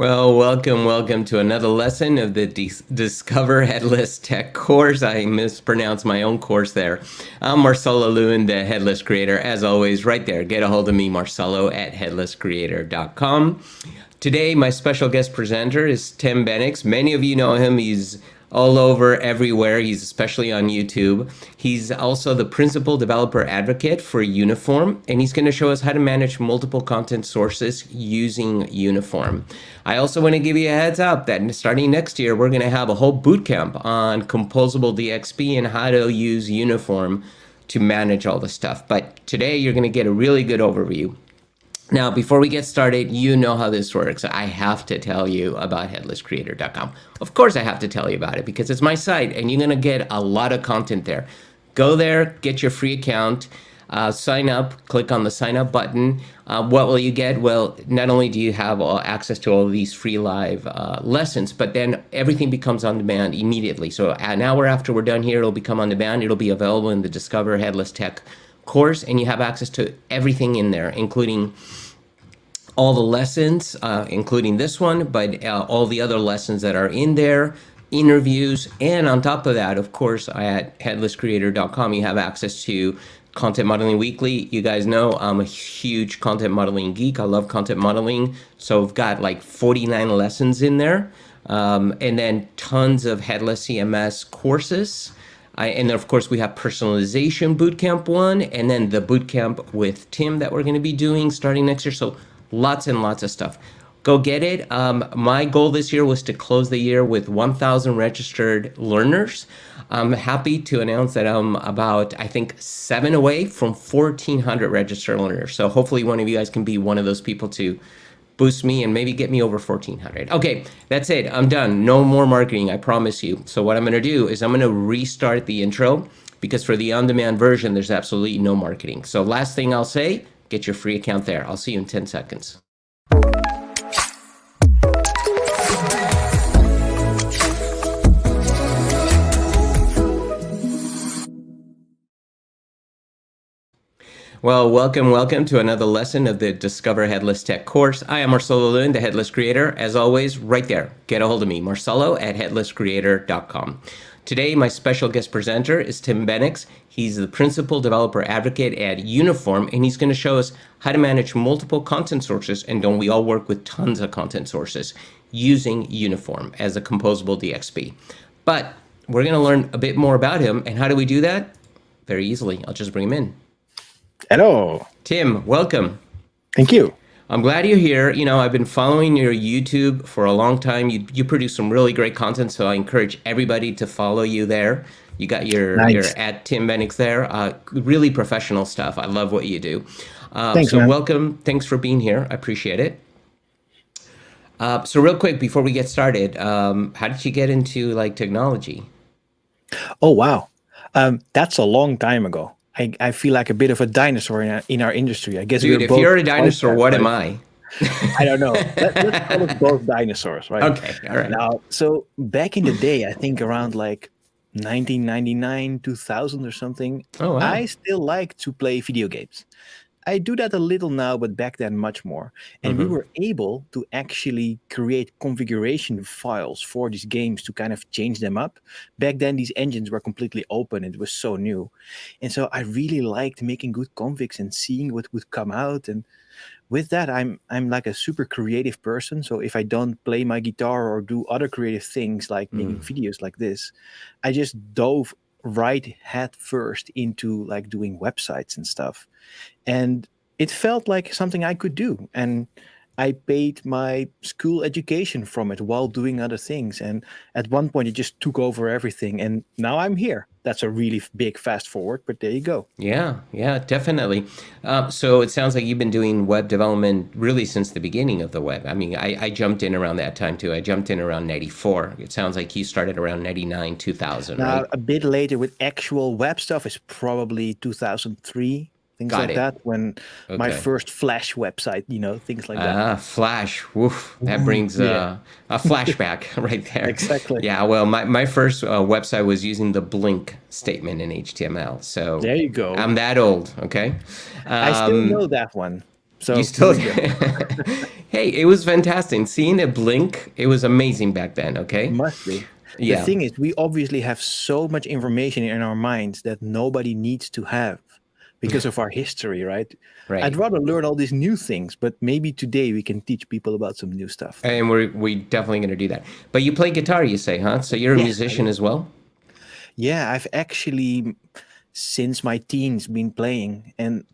Well, welcome to another lesson of the Discover Headless Tech course. I mispronounced my own course there. I'm Marcelo Lewin, the Headless Creator. As always, right there, get a hold of me, Marcelo at headlesscreator.com. Today, my special guest presenter is Tim Bennix. Many of you know him. He's all over everywhere. He's especially on YouTube. He's also the principal developer advocate for Uniform, and he's going to show us how to manage multiple content sources using Uniform. I also want to give you a heads up that starting next year, we're going to have a whole bootcamp on composable DXP and how to use Uniform to manage all the stuff. But today, you're going to get a really good overview. Now, before we get started, you know how this works. I have to tell you about headlesscreator.com. Of course, I have to tell you about it because it's my site and you're going to get a lot of content there. Go there, get your free account, sign up, click on the sign up button. What will you get? Well, not only do you have access to all of these free live lessons, but then everything becomes on demand immediately. So an hour after we're done here, it'll become on demand. It'll be available in the Discover Headless Tech course, and you have access to everything in there, including all the lessons, including this one, but all the other lessons that are in there, interviews, and on top of that, of course, at headlesscreator.com, you have access to Content Modeling Weekly. You guys know I'm a huge content modeling geek. I love content modeling. So I've got like 49 lessons in there, and then tons of Headless CMS courses. And then, of course, we have Personalization Bootcamp 1, and then the Bootcamp with Tim that we're going to be doing starting next year. So lots and lots of stuff. Go get it. My goal this year was to close the year with 1,000 registered learners. I'm happy to announce that I'm about, I think, 7 away from 1,400 registered learners. So hopefully one of you guys can be one of those people to boost me and maybe get me over 1,400. Okay, that's it. I'm done. No more marketing, I promise you. So what I'm going to do is I'm going to restart the intro because for the on-demand version, there's absolutely no marketing. So last thing I'll say, get your free account there. I'll see you in 10 seconds. Well, welcome to another lesson of the Discover Headless Tech course. I am Marcelo Lewin, the Headless Creator. As always, right there, get a hold of me, Marcelo at headlesscreator.com. Today, my special guest presenter is Tim Bennix. He's the principal developer advocate at Uniform, and he's going to show us how to manage multiple content sources, and don't we all work with tons of content sources using Uniform as a composable DXP. But we're going to learn a bit more about him, and how do we do that? Very easily. I'll just bring him in. Hello. Tim, welcome. Thank you. I'm glad you're here. You know, I've been following your YouTube for a long time. You produce some really great content, so I encourage everybody to follow you there. You got your at Tim Bennix there. Really professional stuff. I love what you do. Thanks, so man. welcome. Thanks for being here. I appreciate it. So real quick, before we get started, how did you get into like technology? Oh, wow. That's a long time ago. I feel like a bit of a dinosaur in our industry. I guess Dude, if you're a dinosaur, what am I? I don't know. Let's call us both dinosaurs, right? Okay, all right. Now, so back in the day, I think around like 1999, 2000 or something, Oh, wow. I still like to play video games. I do that a little now, but back then much more. And we were able to actually create configuration files for these games to kind of change them up. Back then, these engines were completely open. It was so new. And so I really liked making good configs and seeing what would come out. And with that, I'm like a super creative person. So if I don't play my guitar or do other creative things like making videos like this, I just dove right head first into like doing websites and stuff. And it felt like something I could do. And I paid my school education from it while doing other things. And at one point, it just took over everything. And now I'm here. That's a really big fast forward, but there you go. Yeah, definitely. So it sounds like you've been doing web development really since the beginning of the web. I mean, I jumped in around that time too. I jumped in around 94. It sounds like you started around 99, 2000, Now, right? a bit later with actual web stuff is probably 2003. Things Got like it. that, when my Okay. first Flash website, things like that. Flash. Woof. That brings a flashback right there. Exactly. Yeah, well, my first website was using the blink statement in HTML. So There you go. I'm that old, okay? I still know that one. You So still, here we go. hey, it was fantastic. Seeing it blink, it was amazing back then, okay? Must be. The Yeah, thing is, we obviously have so much information in our minds that nobody needs to have because of our history, right? I'd right. rather learn all these new things, but maybe today we can teach people about some new stuff. And we definitely going to do that. But you play guitar, you say, huh? So you're a Yes, I musician do. as well? Yeah, I've actually, since my teens, been playing, and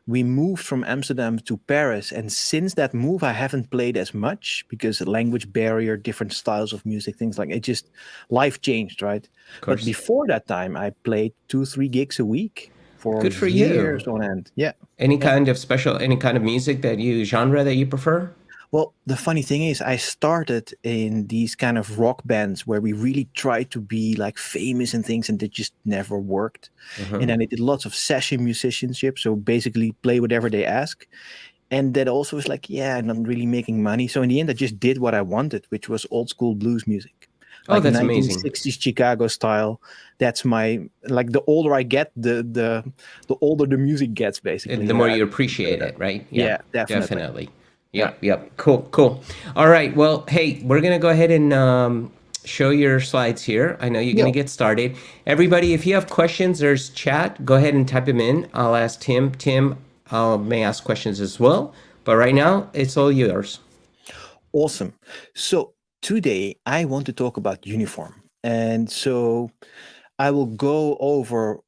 we moved from Amsterdam to Paris. And since that move, I haven't played as much because the language barrier, different styles of music, things like it. Just life changed, right? Of But course. before that time, I played 2, 3 gigs a week for Good for you. years on end. Yeah. Any Yeah. kind of special, any kind of music that you, genre that you prefer? Well, the funny thing is, I started in these kind of rock bands where we really tried to be like famous and things, and it just never worked. And Uh-huh. then I did lots of session musicianship, so basically play whatever they ask. And that also was like, yeah, I'm not really making money. So in the end, I just did what I wanted, which was old school blues music, Oh, like that's amazing. 1960s Chicago style. That's my like. The older I get, the older the music gets, And basically. the more I you consider appreciate that. it, right? Yeah, Yeah, definitely. definitely. Yeah. Yep, yep. Cool, cool. All right. Well, hey, we're going to go ahead and show your slides here. I know you're going to Yeah. get started. Everybody, if you have questions, there's chat. Go ahead and type them in. I'll ask Tim. Tim may ask questions as well. But right now, it's all yours. Awesome. So today I want to talk about uniform. And so I will go over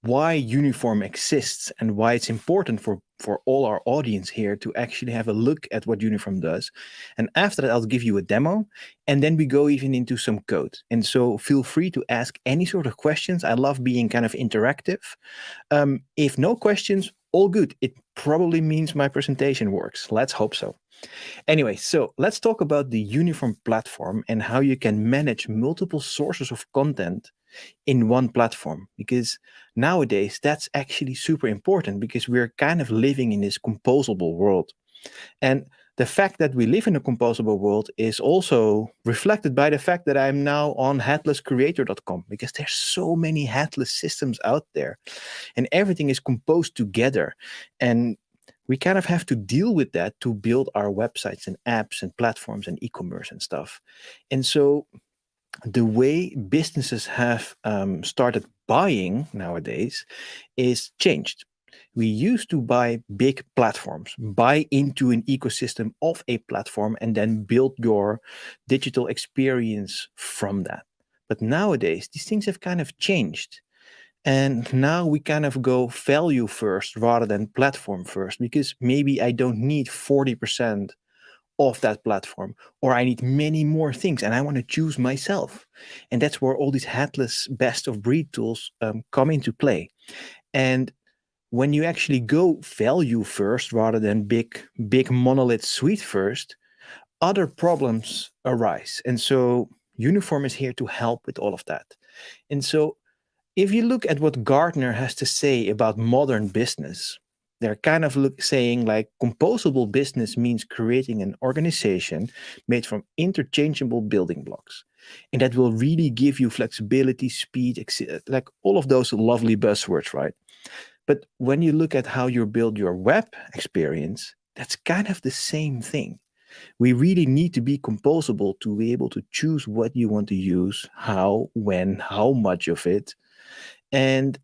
why uniform exists and why it's important for all our audience here to actually have a look at what uniform does. And after that, I'll give you a demo. And then we go even into some code. And so feel free to ask any sort of questions. I love being kind of interactive. If no questions, all good. It probably means my presentation works. Let's hope so. Anyway, so let's talk about the uniform platform and how you can manage multiple sources of content in one platform. Because nowadays, that's actually super important because we're kind of living in this composable world. And the fact that we live in a composable world is also reflected by the fact that I'm now on headlesscreator.com because there's so many headless systems out there and everything is composed together. And we kind of have to deal with that to build our websites and apps and platforms and e-commerce and stuff. And so the way businesses have started buying nowadays is changed. We used to buy big platforms, buy into an ecosystem of a platform, and then build your digital experience from that. But nowadays, these things have kind of changed. And now we kind of go value first rather than platform first, because maybe I don't need 40% of that platform, or I need many more things and I want to choose myself. And that's where all these headless best of breed tools come into play. And when you actually go value first rather than big monolith suite first, other problems arise. And so Uniform is here to help with all of that. And so if you look at what Gartner has to say about modern business, they're kind of saying like composable business means creating an organization made from interchangeable building blocks. And that will really give you flexibility, speed, like all of those lovely buzzwords, right? But when you look at how you build your web experience, that's kind of the same thing. We really need to be composable to be able to choose what you want to use, how, when, how much of it, and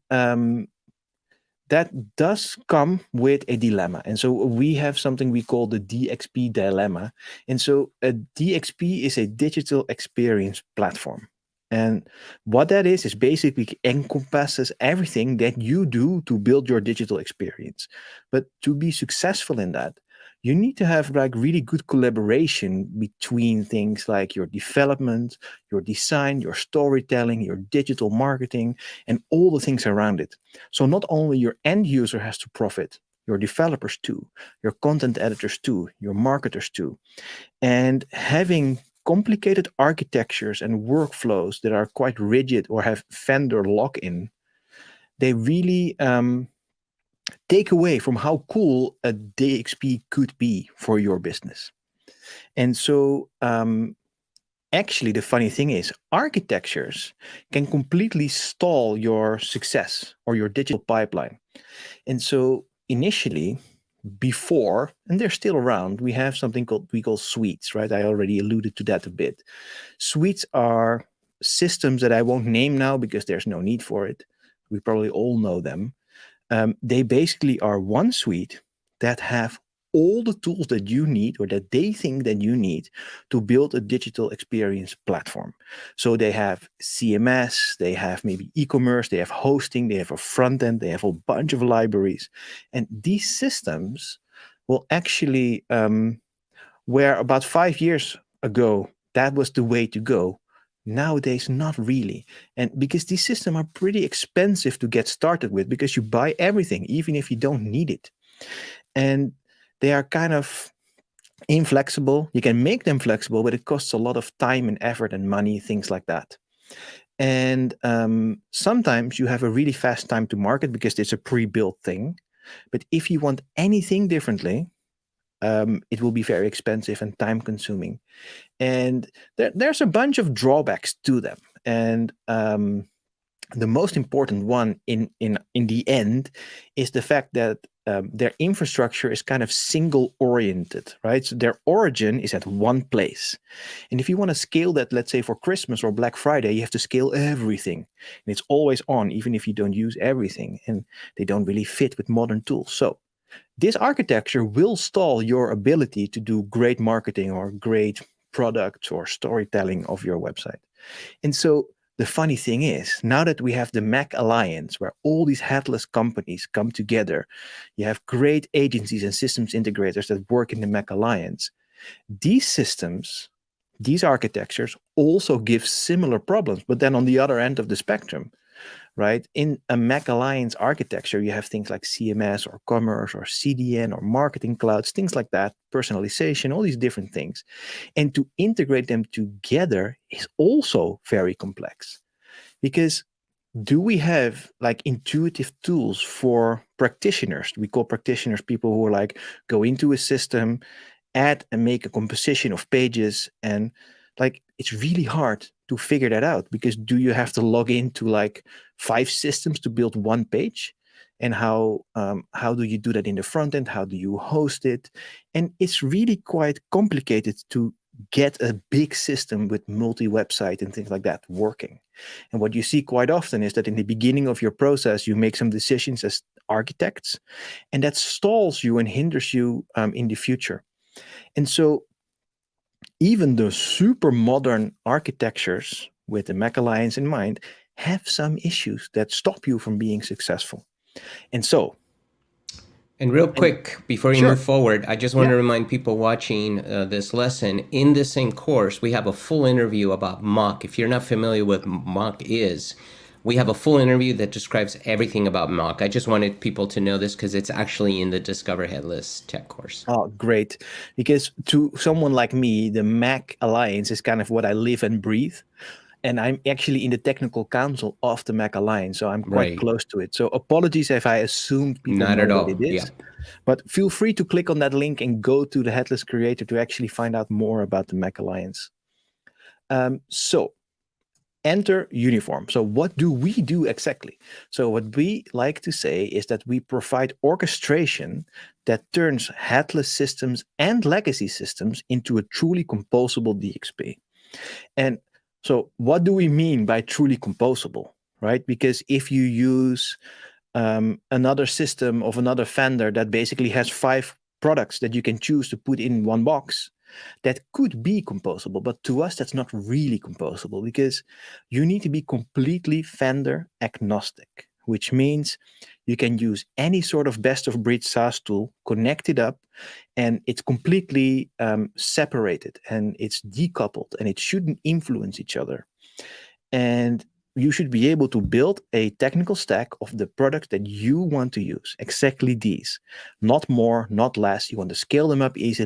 that does come with a dilemma. And so we have something we call the Dxp Dilemma. And so a DXP is a digital experience platform. And what that is basically encompasses everything that you do to build your digital experience. But to be successful in that, you need to have like really good collaboration between things like your development, your design, your storytelling, your digital marketing, and all the things around it. So not only your end user has to profit, your developers too, your content editors too, your marketers too. And having complicated architectures and workflows that are quite rigid or have vendor lock-in, they really take away from how cool a DXP could be for your business. And so actually, the funny thing is, architectures can completely stall your success or your digital pipeline. And so, initially, before, and they're still around, we have something we call suites, right? I already alluded to that a bit. Suites are systems that I won't name now because there's no need for it. We probably all know them. They basically are one suite that have all the tools that you need or that they think that you need to build a digital experience platform. So they have CMS, they have maybe e-commerce, they have hosting, they have a front end, they have a bunch of libraries. And these systems will actually, where about 5 years ago, that was the way to go. Nowadays, not really. And because these systems are pretty expensive to get started with, because you buy everything, even if you don't need it. And they are kind of inflexible. You can make them flexible, but it costs a lot of time and effort and money, things like that. And sometimes you have a really fast time to market because it's a pre-built thing. But if you want anything differently, it will be very expensive and time consuming. And there's a bunch of drawbacks to them. And the most important one in the end is the fact that their infrastructure is kind of single oriented, right? So their origin is at one place. And if you want to scale that, let's say for Christmas or Black Friday, you have to scale everything. And it's always on, even if you don't use everything. And they don't really fit with modern tools. So this architecture will stall your ability to do great marketing or great products or storytelling of your website. And so the funny thing is, now that we have the Mac Alliance, where all these headless companies come together, you have great agencies and systems integrators that work in the Mac Alliance. These systems, these architectures also give similar problems, but then on the other end of the spectrum, right? In a Mac Alliance architecture, you have things like CMS or commerce or CDN or marketing clouds, things like that, personalization, all these different things. And to integrate them together is also very complex, because do we have like intuitive tools for practitioners? We call practitioners people who are like go into a system, add and make a composition of pages, and like it's really hard to figure that out, because do you have to log into like 5 systems to build one page? And how do you do that in the front end? How do you host it? And it's really quite complicated to get a big system with multi-website and things like that working. And what you see quite often is that in the beginning of your process, you make some decisions as architects, and that stalls you and hinders you in the future. And so even the super modern architectures with the Mac Alliance in mind have some issues that stop you from being successful. And so, and real quick, before you sure. move forward, I just want Yeah. to remind people watching this lesson, in the same course, we have a full interview about mock. If you're not familiar with mock is, we have a full interview that describes everything about mock. I just wanted people to know this because it's actually in the Discover Headless Tech course. Oh, great. Because to someone like me, the Mac Alliance is kind of what I live and breathe. And I'm actually in the technical council of the Mac Alliance, so I'm quite Right. close to it. So apologies if I assumed people Not know at what all. it is. Yeah. But feel free to click on that link and go to the Headless Creator to actually find out more about the Mac Alliance. So enter uniform. So what do we do exactly? So what we like to say is that we provide orchestration that turns headless systems and legacy systems into a truly composable DXP. And so what do we mean by truly composable, right? Because if you use another system of another vendor that basically has 5 products that you can choose to put in one box, that could be composable. But to us, that's not really composable, because you need to be completely vendor agnostic, which means you can use any sort of best of breed SaaS tool, connect it up, and it's completely separated and it's decoupled, and it shouldn't influence each other. And you should be able to build a technical stack of the products that you want to use. Exactly these. Not more, not less. You want to scale them up easily.